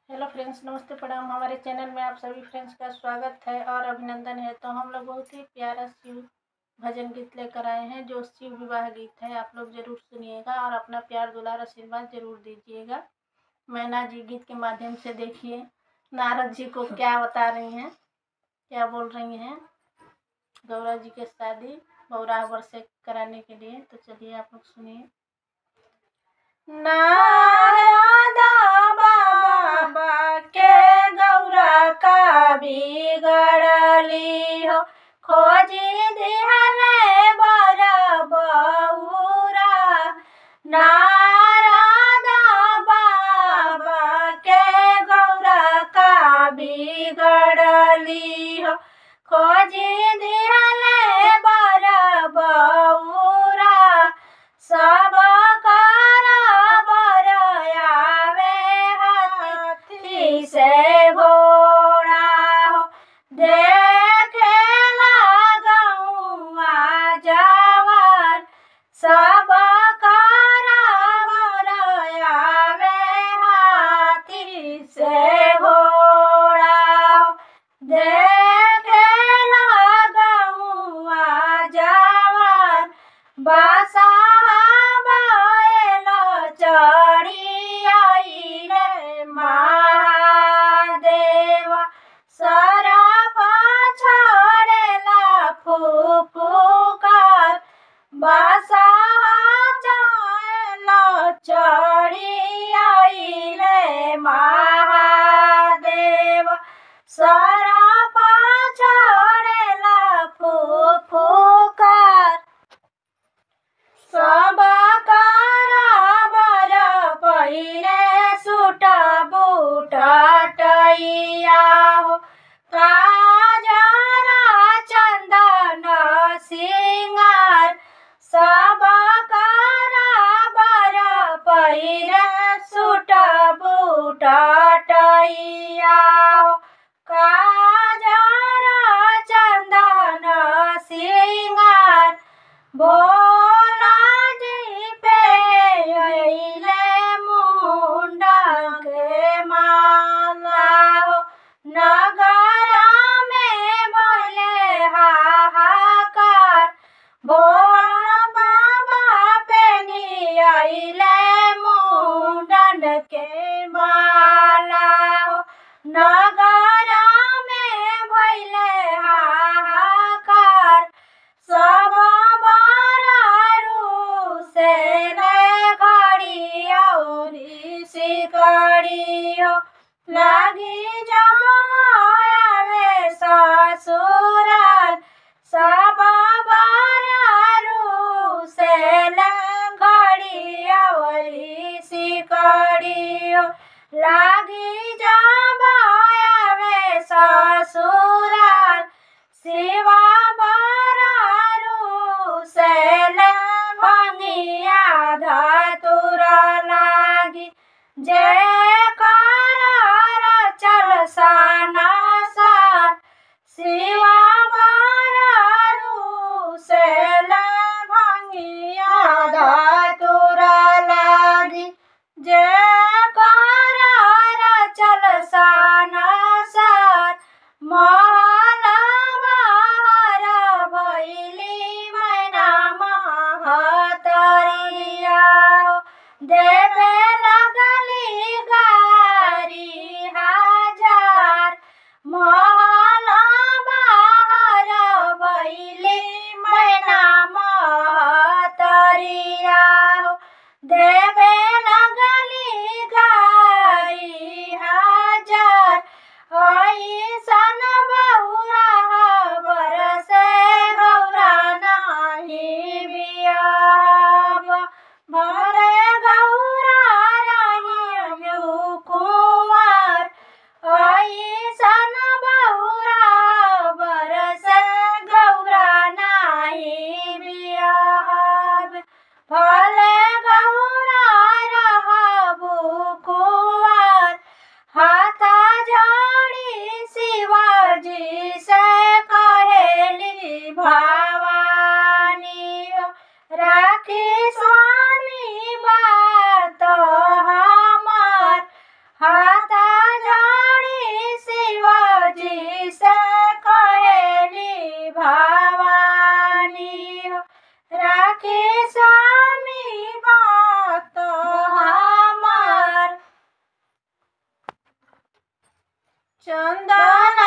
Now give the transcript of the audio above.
Hello friends, नमस्ते प्रणाम। हमारे चैनल में आप सभी फ्रेंड्स का स्वागत है और अभिनंदन है। तो हम लोग बहुत ही प्यारा शिव भजन गीत लेकर आए हैं जो शिव विवाह गीत है। आप लोग जरूर सुनिएगा और अपना प्यार दुलार आशीर्वाद जरूर दीजिएगा। मैना जी गीत के माध्यम से देखिए नारद जी को क्या बता रही हैं, क्या बोल रही हैं गौरा जी के शादी बौराहवर से कराने के लिए। तो चलिए आप लोग सुनिए। नारदा बाबा के गौरा का बिगड़ली हो, खोजी दिहले बर बउरा। नारदा बाबा के गौरा का बिगड़ली हो, खोजी दिहले बर बउरा। सब से घोड़ा हो, देखेला गौआ जवान। सब आवे हाथी से घोड़ा हो, देखेला गौआ जवान। बासा चढ़ी आइले महादेव, सरफ छोड़ेला फुफुकार। बासा चढ़ी आइले महादेव, सरफ छोड़ेला फुफुकार। सब पहिले सूट बूट टैया हो, काजरा चंदन सिंगार। सब बर पहिले सूट बूट टैया हो, काजरा चंदन सिंगार। भोला जी पे अइले मुंडा के माला हो, नगर में भइले हाहाकार। भोला बाबा पे अइले मुंडन के माला हो, नगर में भइले हाहाकार। सब सिकड़ियो लागी जमावे ससुराल। सब से घड़िया सिकड़ियो लागी जमावे ससुराल। शिवा से भंगिया धतुरा लागी, जय कर चल साना सार। शिवा से भंगिया धतुरा लागी, जय कर चल साना सार। महला महर भइली मैना महतरिया, देवे लगली चंदन